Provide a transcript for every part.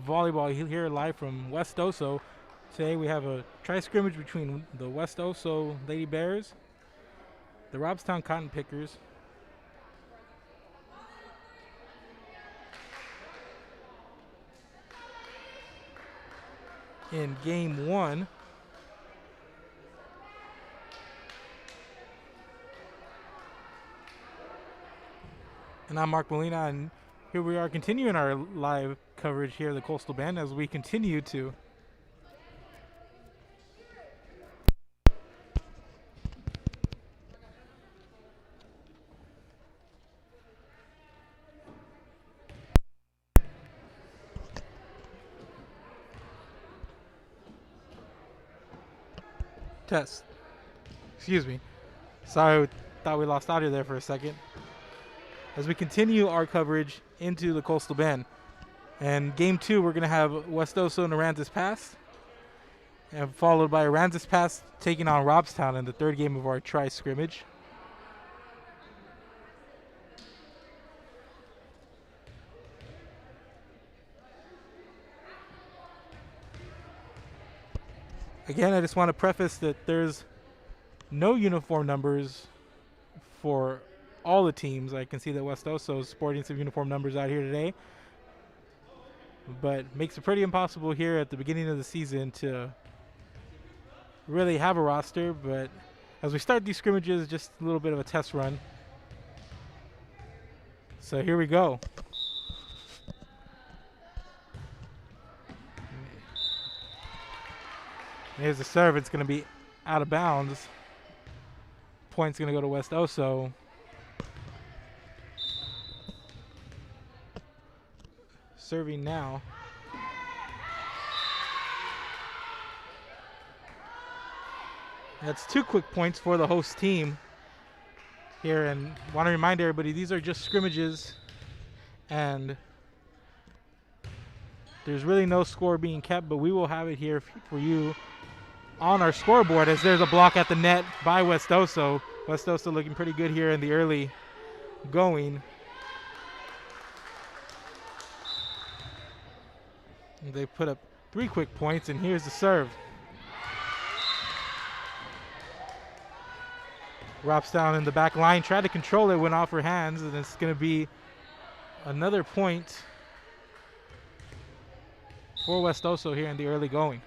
volleyball here live from West Oso. Today we have a tri-scrimmage between the West Oso Lady Bears, the Robstown Cotton Pickers, in game one. And I'm Mark Molina, and here we are continuing our live coverage here at the Coastal Bend as we continue to test. Excuse me. Sorry, thought we lost audio there for a second. As we continue our coverage into the Coastal Bend. And game two, we're going to have West Oso and Aransas Pass, and followed by Aransas Pass taking on Robstown in the third game of our tri-scrimmage. Again, I just want to preface that there's no uniform numbers for all the teams. I can see that West Oso is sporting some uniform numbers out here today, but makes it pretty impossible here at the beginning of the season to really have a roster. But as we start these scrimmages, just a little bit of a test run. So here we go. Here's the serve. It's going to be out of bounds. Point's going to go to West Oso. Serving now. That's 2 quick points for the host team here, and want to remind everybody these are just scrimmages, and there's really no score being kept, but we will have it here for you on our scoreboard as there's a block at the net by West Oso. West Oso looking pretty good here in the early going. They put up 3 quick points, and here's the serve. Robstown in the back line, tried to control it, went off her hands, and it's going to be another point for West Oso here in the early going.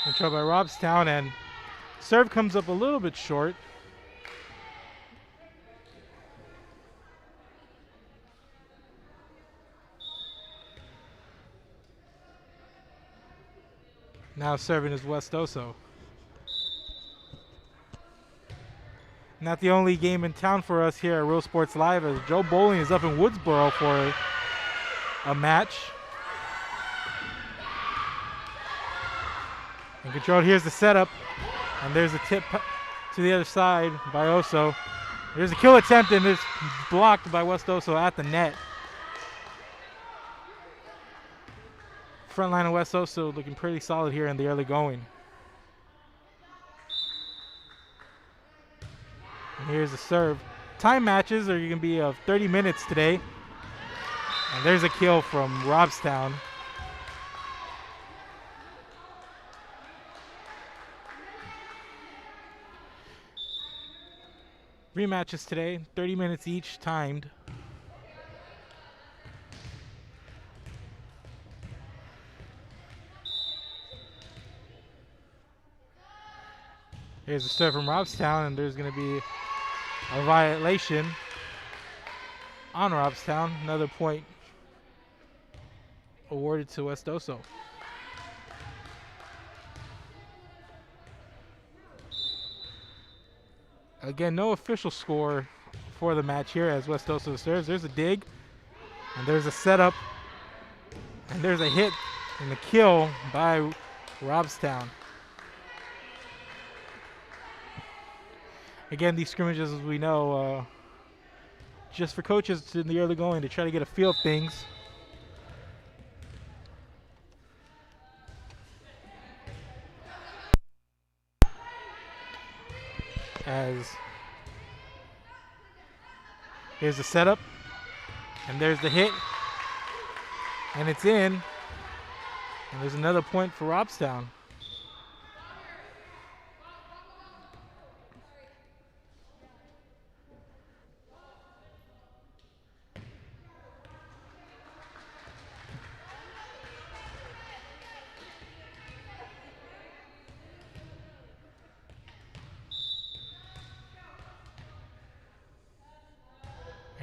Controlled by Robstown, and serve comes up a little bit short. Now serving is West Oso. Not the only game in town for us here at Real Sports Live, as Joe Bowling is up in Woodsboro for a match. And controlled, here's the setup, and there's a tip to the other side by Oso. There's a kill attempt, and it's blocked by West Oso at the net. Front line of West Oso looking pretty solid here in the early going. And here's the serve. Time matches are going to be of 30 minutes today. And there's a kill from Robstown. Rematches today, 30 minutes each, timed. Here's a serve from Robstown, and there's going to be a violation on Robstown. Another point awarded to West Oso. Again, no official score for the match here as West Oso serves. There's a dig, and there's a setup, and there's a hit and a kill by Robstown. Again, these scrimmages, as we know, just for coaches in the early going to try to get a feel of things. as here's the setup, and there's the hit, and it's in, and there's another point for Robstown.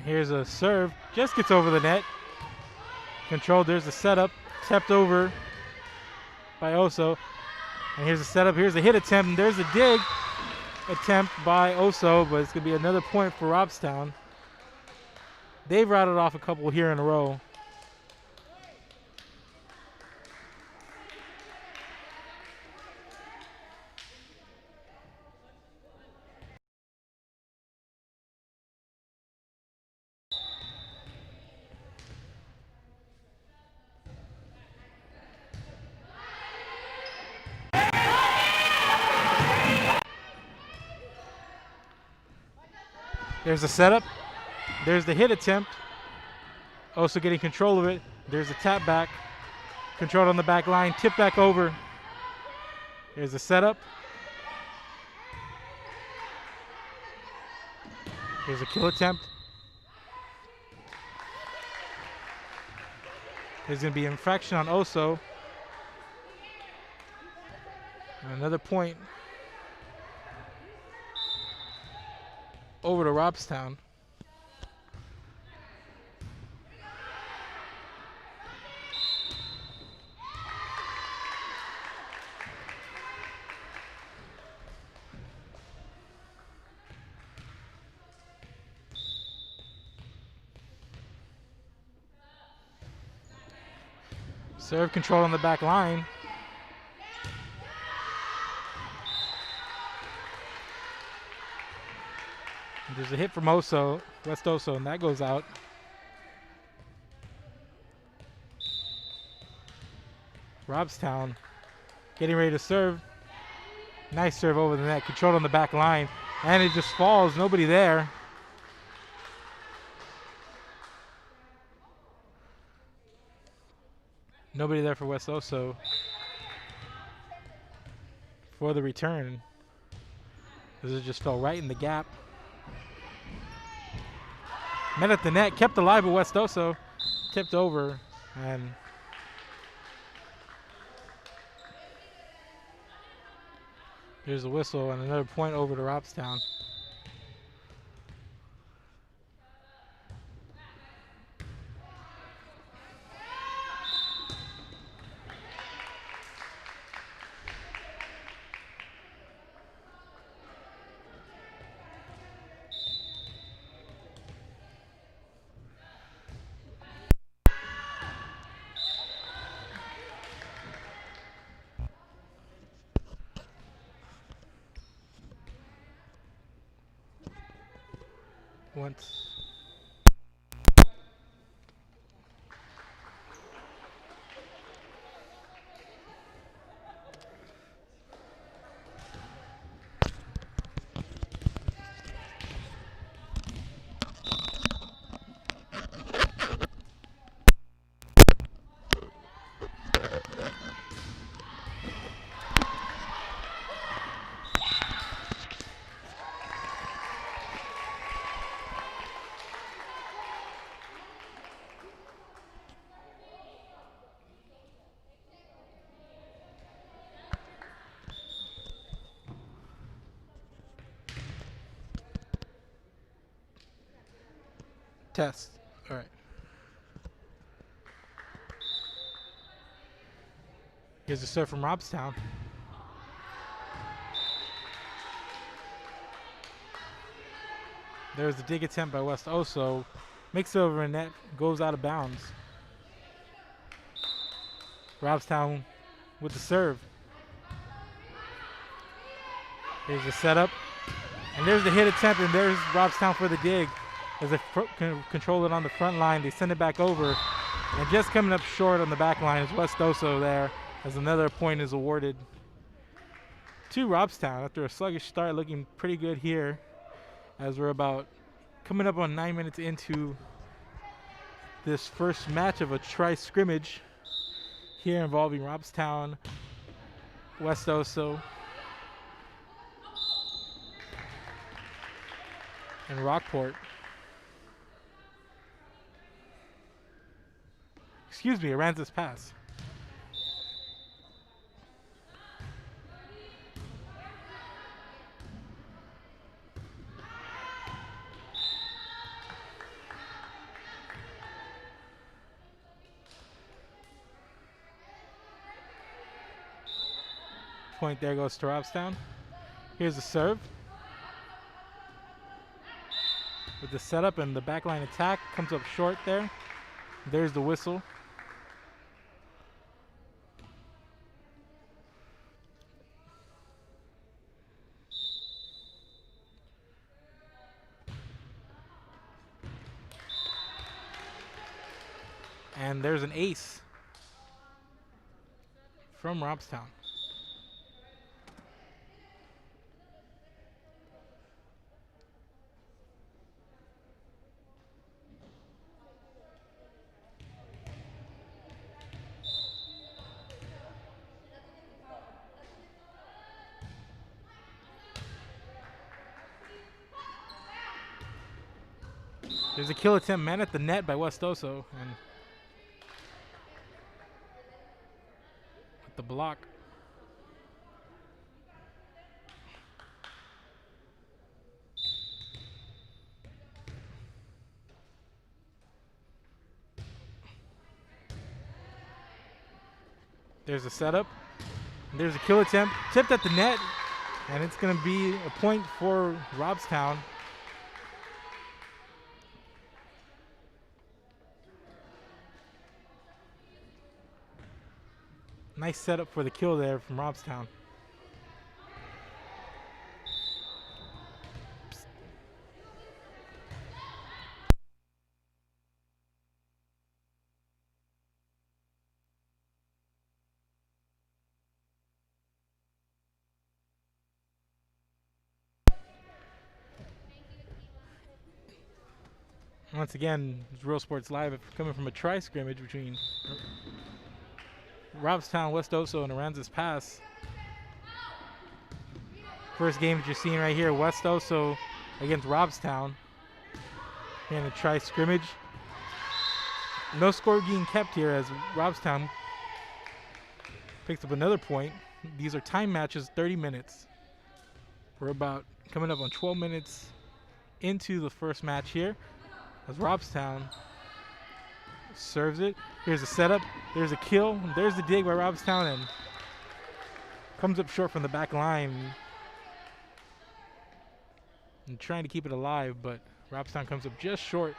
Here's a serve, just gets over the net. Controlled, there's the setup, tapped over by Oso. And here's the setup, here's the hit attempt, and there's the dig attempt by Oso, but it's going to be another point for Robstown. They've routed off a couple here in a row. There's the setup. There's the hit attempt. Also getting control of it. There's the tap back. Controlled on the back line. Tip back over. There's the setup. Here's a kill attempt. There's going to be infraction on Oso. And another point over to Robstown. Serve control on the back line. There's a hit from Oso, West Oso, and that goes out. Robstown getting ready to serve. Nice serve over the net, controlled on the back line, and it just falls, nobody there. Nobody there for West Oso for the return. This it just fell right in the gap. Met at the net, kept alive with West Oso, tipped over, and here's a whistle and another point over to Robstown. Once. Test. All right. Here's a serve from Robstown. There's the dig attempt by West Oso. Makes it over a net, goes out of bounds. Robstown with the serve. Here's the setup. And there's the hit attempt, and there's Robstown for the dig. As they control it on the front line, they send it back over. And just coming up short on the back line is West Oso there, as another point is awarded. to Robstown after a sluggish start, looking pretty good here as we're about coming up on 9 minutes into this first match of a tri-scrimmage here involving Robstown, West Oso, and Rockport. Excuse me, Aransas Pass. Point there goes to Robstown. Here's the serve. With the setup and the backline attack, comes up short there. There's the whistle. And there's an ace from Robstown. There's a kill attempt man at the net by West Oso, and with the block. There's a setup. There's a kill attempt, tipped at the net, and it's going to be a point for Robstown. Nice setup for the kill there from Robstown. Once again, it's Real Sports Live coming from a tri-scrimmage between Robstown, West Oso, and Aransas Pass. First game that you're seeing right here, West Oso against Robstown in a tri-scrimmage. No score being kept here as Robstown picks up another point. These are time matches, 30 minutes. We're about coming up on 12 minutes into the first match here as Robstown serves it. Here's a setup. There's a kill. There's the dig by Robstown and comes up short from the back line. And trying to keep it alive, but Robstown comes up just short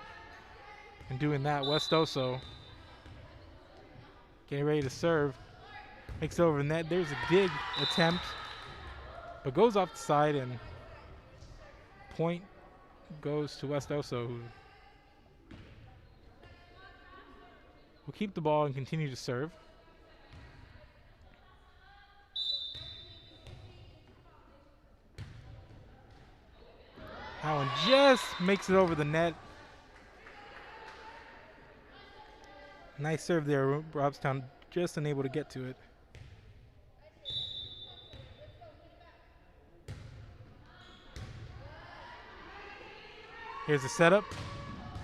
in doing that. West Oso getting ready to serve. Makes it over the net. There's a dig attempt, but goes off the side, and point goes to West Oso, who will keep the ball and continue to serve. Allen just makes it over the net. Nice serve there. Robstown just unable to get to it. Here's the setup.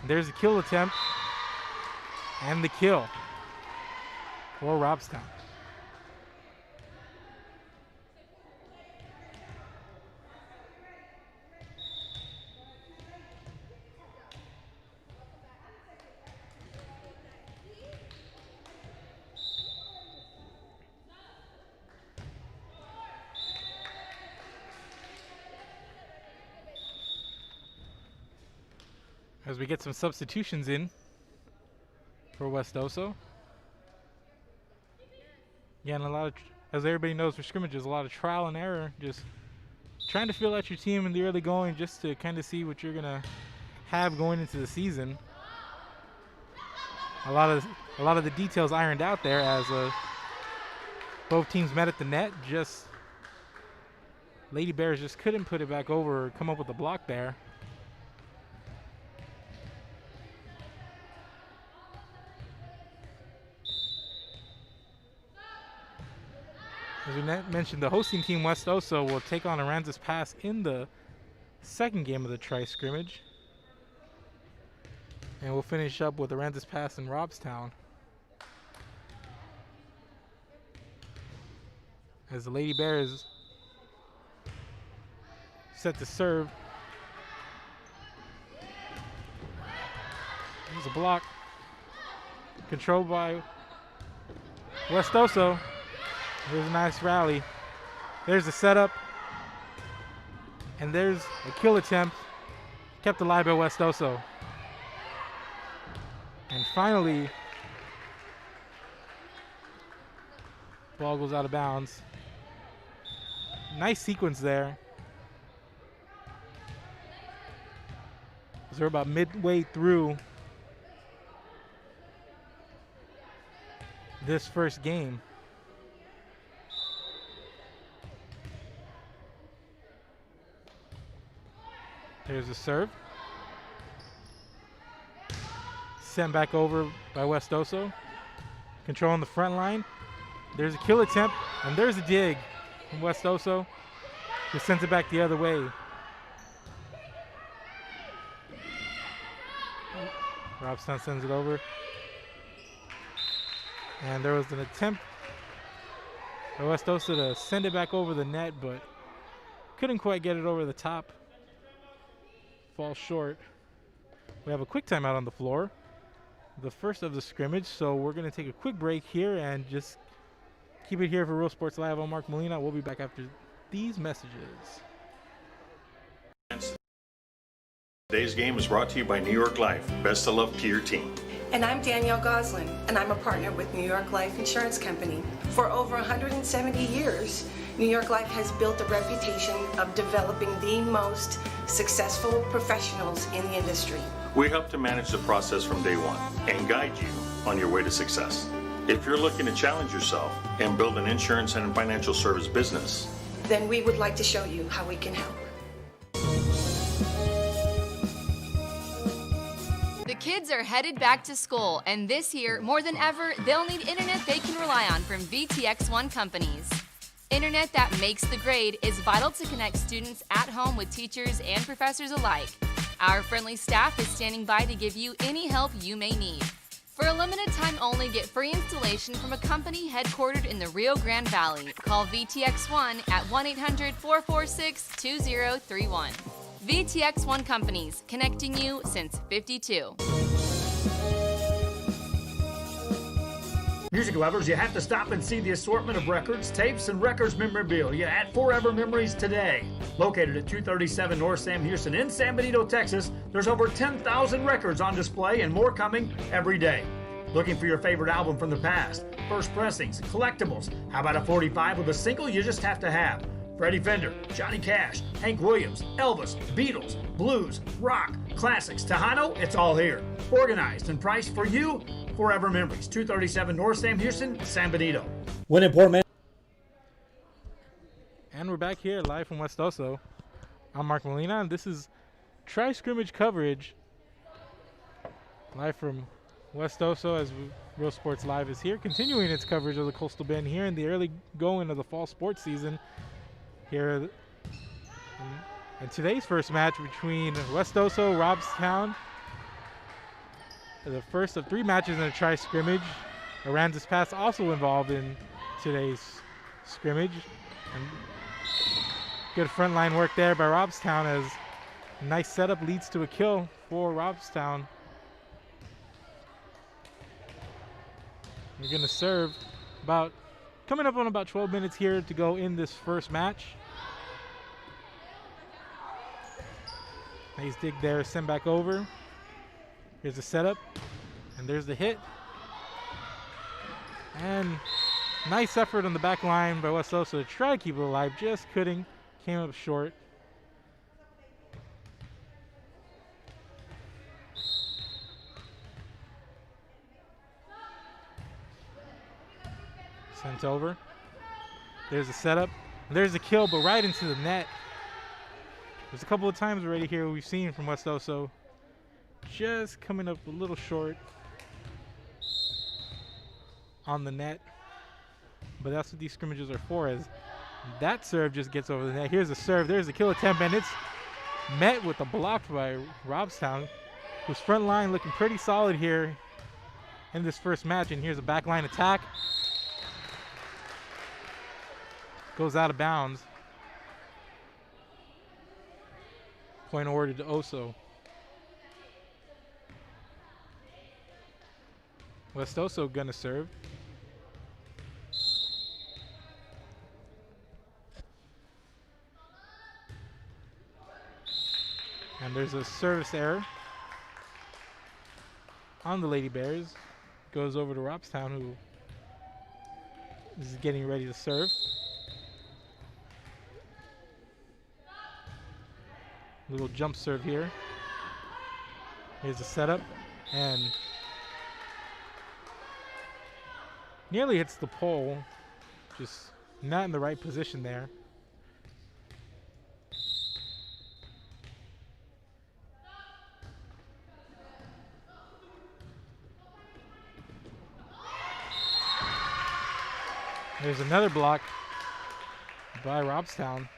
There's a kill attempt. And the kill for Robstown. As we get some substitutions in for West Oso. Again, a lot of, as everybody knows for scrimmages, a lot of trial and error. Just trying to feel out your team in the early going just to kind of see what you're gonna have going into the season. A lot of the details ironed out there as both teams met at the net. Just Lady Bears just couldn't put it back over or come up with a block there. As we mentioned, the hosting team, West Oso, will take on Aransas Pass in the second game of the tri-scrimmage. And we'll finish up with Aransas Pass and Robstown. As the Lady Bears set to serve. There's a block. Controlled by West Oso. There's a nice rally. There's the setup. And there's a kill attempt. Kept alive by West Oso. And finally, ball goes out of bounds. Nice sequence there. As we're about midway through this first game. There's a serve. Sent back over by West Oso. Controlling the front line. There's a kill attempt, and there's a dig from West Oso. Who sends it back the other way. Robstown sends it over. And there was an attempt by West Oso to send it back over the net, but couldn't quite get it over the top. Falls short. We have a quick timeout on the floor. The first of the scrimmage, so we're going to take a quick break here and just keep it here for Real Sports Live. I'm Mark Molina. We'll be back after these messages. Today's game is brought to you by New York Life. Best of luck to your team. And I'm Danielle Goslin, and I'm a partner with New York Life Insurance Company. For over 170 years, New York Life has built a reputation of developing the most successful professionals in the industry. We help to manage the process from day one and guide you on your way to success. If you're looking to challenge yourself and build an insurance and financial service business, then we would like to show you how we can help. The kids are headed back to school, and this year, more than ever, they'll need internet they can rely on from VTX1 companies. Internet that makes the grade is vital to connect students at home with teachers and professors alike. Our friendly staff is standing by to give you any help you may need. For a limited time only, get free installation from a company headquartered in the Rio Grande Valley. Call VTX1 at 1-800-446-2031. VTX1 Companies, connecting you since '52. Music lovers, you have to stop and see the assortment of records, tapes, and records memorabilia at Forever Memories today. Located at 237 North Sam Houston in San Benito, Texas, there's over 10,000 records on display and more coming every day. Looking for your favorite album from the past, first pressings, collectibles, how about a 45 with a single you just have to have? Freddie Fender, Johnny Cash, Hank Williams, Elvis, Beatles, blues, rock, classics, Tejano, it's all here. Organized and priced for you. Forever Memories, 237 North Sam Houston, San Benito. When in Port Man. And we're back here live from West Oso. I'm Mark Molina, and this is tri-scrimmage coverage live from West Oso as Real Sports Live is here, continuing its coverage of the Coastal Bend here in the early going of the fall sports season. Here in today's first match between West Oso, Robstown, the first of 3 matches in a tri-scrimmage. Aransas Pass also involved in today's scrimmage. And good frontline work there by Robstown as a nice setup leads to a kill for Robstown. We're going to serve coming up on about 12 minutes here to go in this first match. Nice dig there, send back over. Here's the setup, and there's the hit. And nice effort on the back line by West Oso to try to keep it alive, just couldn't, came up short. Sent over. There's a setup. There's a kill, but right into the net. There's a couple of times already here we've seen from West Oso. Just coming up a little short on the net. But that's what these scrimmages are for, as that serve just gets over the net. Here's a serve. There's a kill attempt, and it's met with a block by Robstown, whose front line looking pretty solid here in this first match. And here's a backline attack. Goes out of bounds. Point awarded to Oso. West Oso gonna serve. And there's a service error on the Lady Bears. Goes over to Robstown, who is getting ready to serve. Little jump serve here. Here's the setup, and nearly hits the pole, just not in the right position there. There's another block by Robstown.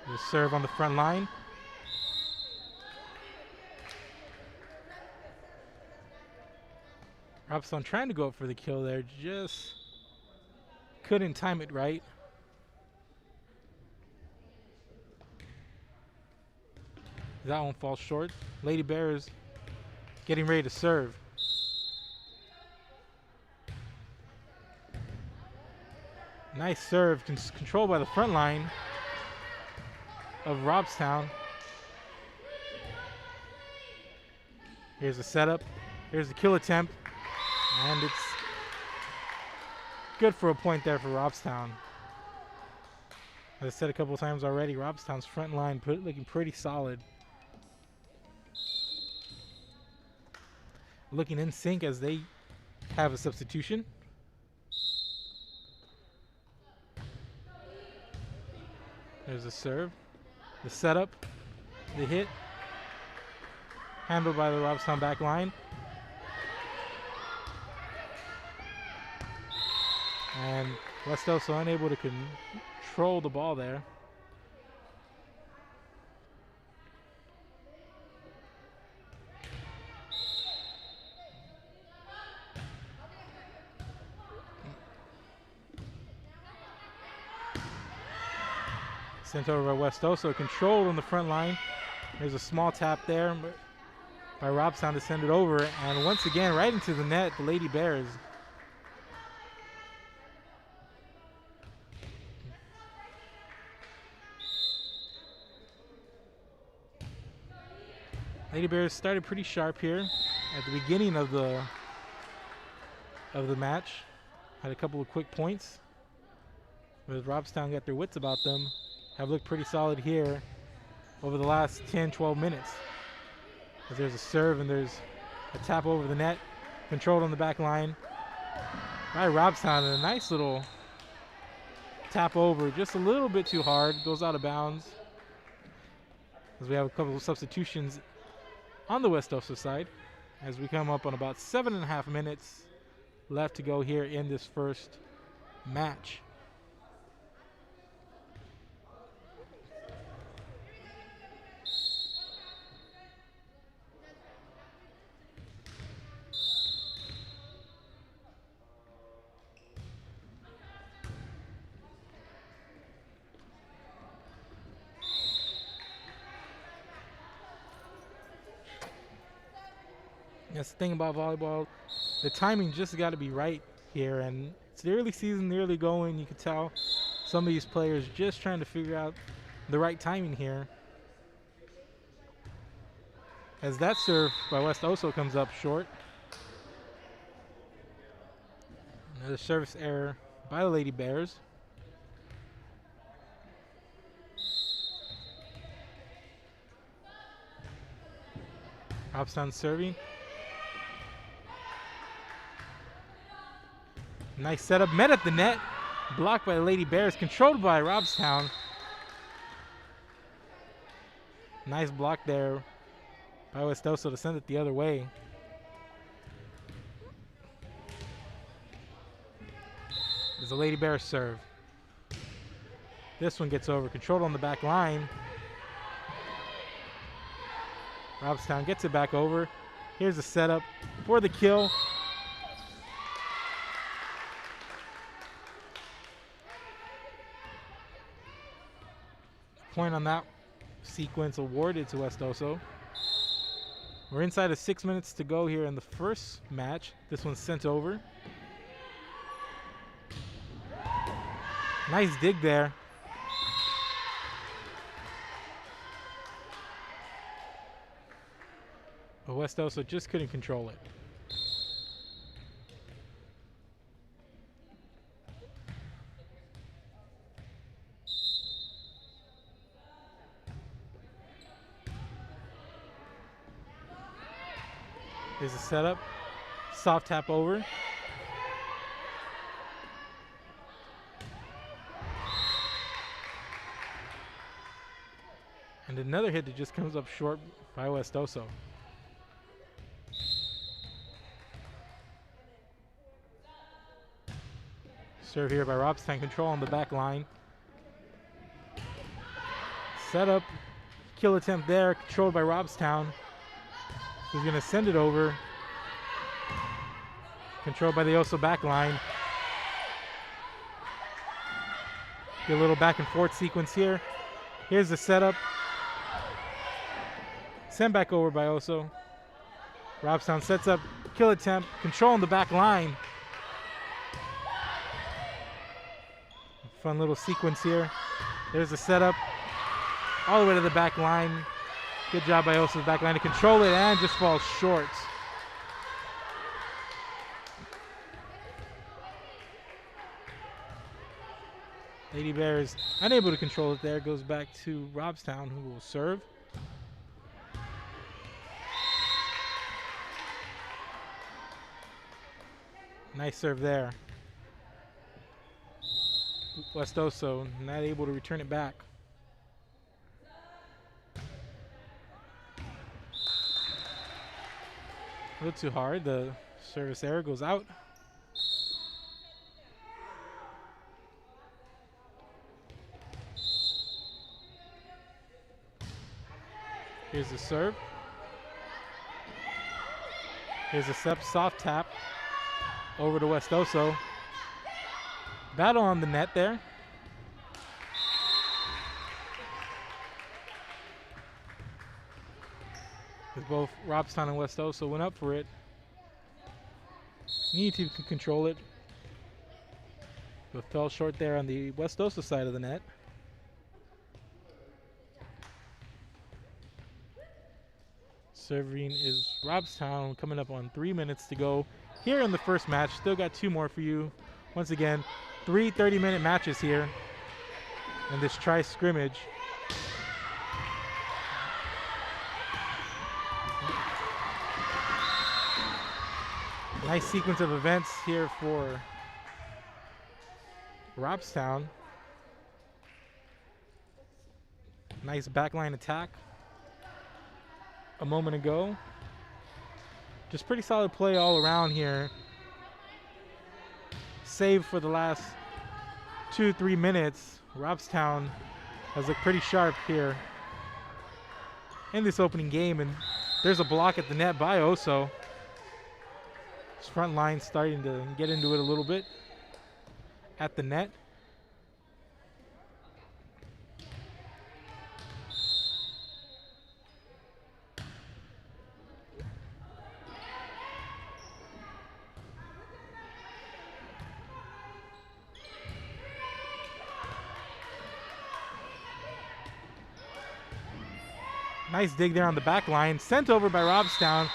The serve on the front line. Robstown trying to go up for the kill there, just couldn't time it right. That one falls short. Lady Bears getting ready to serve. Nice serve, controlled by the front line of Robstown. Here's the setup. Here's the kill attempt. And it's good for a point there for Robstown. As I said a couple of times already, Robstown's front line looking pretty solid. Looking in sync as they have a substitution. There's a serve. The setup, the hit, handled by the Robstown back line. And West Oso unable to control the ball there. Sent over by West Oso, controlled on the front line. There's a small tap there by Robstown to send it over. And once again, right into the net, the Lady Bears. Lady Bears started pretty sharp here at the beginning of the match. Had a couple of quick points. But Robstown got their wits about them. Have looked pretty solid here over the last 10-12 minutes. As there's a serve and there's a tap over the net, controlled on the back line by Robstown, and a nice little tap over, just a little bit too hard, goes out of bounds. As we have a couple of substitutions on the West Oso side, as we come up on about 7.5 minutes left to go here in this first match. That's the thing about volleyball. The timing just got to be right here, and it's the early season, the early going. You can tell some of these players just trying to figure out the right timing here. As that serve by West Oso comes up short. Another service error by the Lady Bears. Robstown serving. Nice setup, met at the net. Blocked by the Lady Bears, controlled by Robstown. Nice block there by Westoso to send it the other way. There's a Lady Bears serve. This one gets over, controlled on the back line. Robstown gets it back over. Here's the setup for the kill. Point on that sequence awarded to Westoso. We're inside of 6 minutes to go here in the first match. This one's sent over. Nice dig there. But Westoso just couldn't control it. There's a setup. Soft tap over. And another hit that just comes up short by Westoso. Serve here by Robstown, control on the back line. Setup. Kill attempt there, controlled by Robstown. Who's going to send it over. Controlled by the Oso back line. Get a little back and forth sequence here. Here's the setup. Sent back over by Oso. Robstown sets up, kill attempt, control on the back line. Fun little sequence here. There's the setup. All the way to the back line. Good job by Oso's back line to control it and just falls short. Lady Bears unable to control it there. Goes back to Robstown, who will serve. Nice serve there. Westoso not able to return it back. A little too hard. The service error goes out. Here's the serve. Here's a soft tap over to Westoso. Battle on the net there. As both Robstown and Westoso went up for it. Need to control it, but fell short there on the Westoso side of the net. Serving is Robstown, coming up on 3 minutes to go here in the first match. Still got two more for you. Once again, 3 30-minute matches here in this tri-scrimmage. Nice sequence of events here for Robstown. Nice backline attack a moment ago. Just pretty solid play all around here. Save for the last 2-3 minutes. Robstown has looked pretty sharp here in this opening game, and there's a block at the net by Oso. His front line starting to get into it a little bit at the net. Nice dig there on the back line. Sent over by Robstown.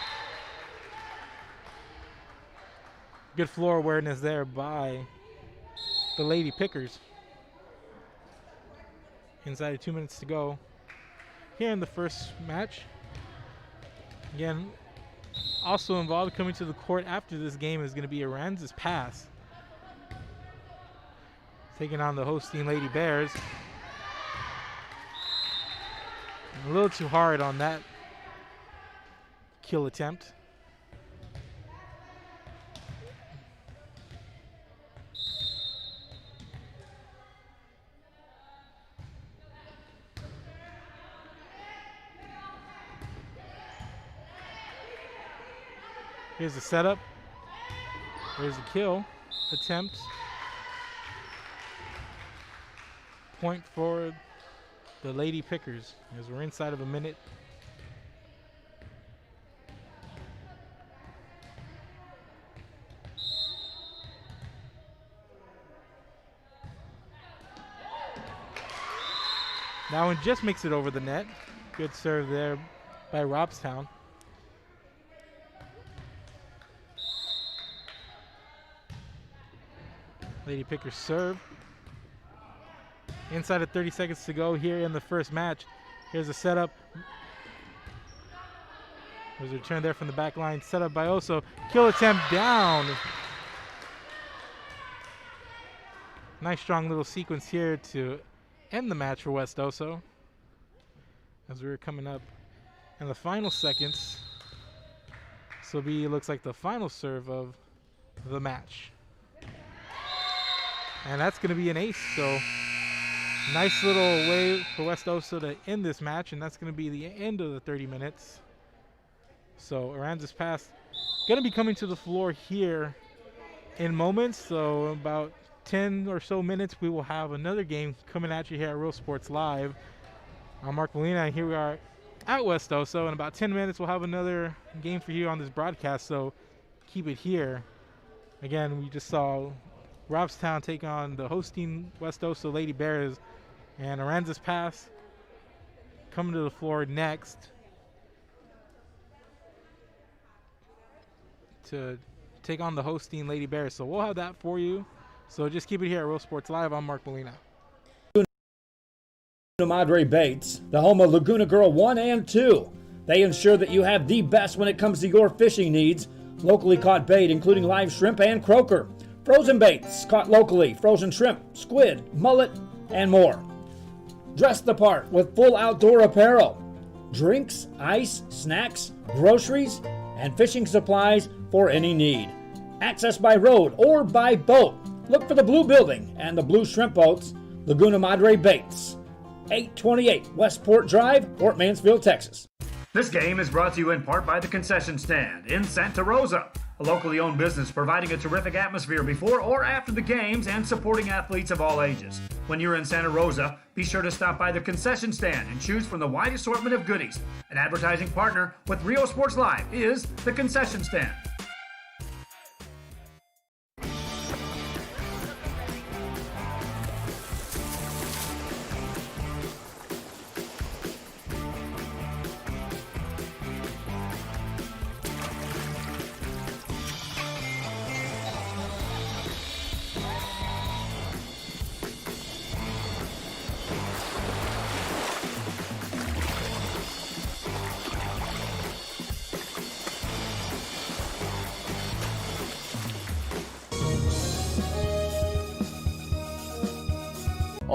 Good floor awareness there by the Lady Pickers. Inside of 2 minutes to go here in the first match. Again, also involved coming to the court after this game is going to be Aranza's pass. Taking on the hosting Lady Bears. A little too hard on that kill attempt. Here's the setup. Here's the kill attempt. Point for the Lady Pickers as we're inside of a minute. That one just makes it over the net. Good serve there by Robstown. Lady Pickers serve. Inside of 30 seconds to go here in the first match. Here's a setup. There's a return there from the back line. Set up by Oso. Kill attempt down. Nice strong little sequence here to end the match for West Oso. As we're coming up in the final seconds. This will be, looks like, the final serve of the match. And that's going to be an ace. So nice little way for West Oso to end this match. And that's going to be the end of the 30 minutes. So Aranza's pass going to be coming to the floor here in moments. So about 10 or so minutes, we will have another game coming at you here at Real Sports Live. I'm Mark Molina, and here we are at West Oso. In about 10 minutes, we'll have another game for you on this broadcast, so keep it here. Again, we just saw Robstown take on the hosting West Oso Lady Bears, and Aranza's pass coming to the floor next to take on the hosting Lady Bears. So we'll have that for you. So just keep it here at Real Sports Live. I'm Mark Molina. Madre Baits, the home of Laguna Girl 1 and 2. They ensure that you have the best when it comes to your fishing needs. Locally caught bait, including live shrimp and croaker. Frozen baits, caught locally, frozen shrimp, squid, mullet, and more. Dress the part with full outdoor apparel. Drinks, ice, snacks, groceries, and fishing supplies for any need. Access by road or by boat. Look for the blue building and the blue shrimp boats, Laguna Madre Baits. 828 Westport Drive, Fort Mansfield, Texas. This game is brought to you in part by the Concession Stand in Santa Rosa, a locally owned business providing a terrific atmosphere before or after the games and supporting athletes of all ages. When you're in Santa Rosa, be sure to stop by the Concession Stand and choose from the wide assortment of goodies. An advertising partner with Real Sports Live is the Concession Stand.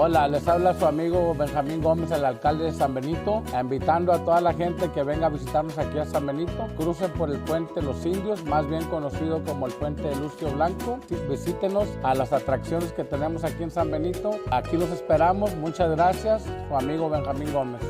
Hola, les habla su amigo Benjamín Gómez, el alcalde de San Benito, invitando a toda la gente que venga a visitarnos aquí a San Benito. Crucen por el puente Los Indios, más bien conocido como el puente de Lucio Blanco. Visítenos a las atracciones que tenemos aquí en San Benito. Aquí los esperamos. Muchas gracias, su amigo Benjamín Gómez.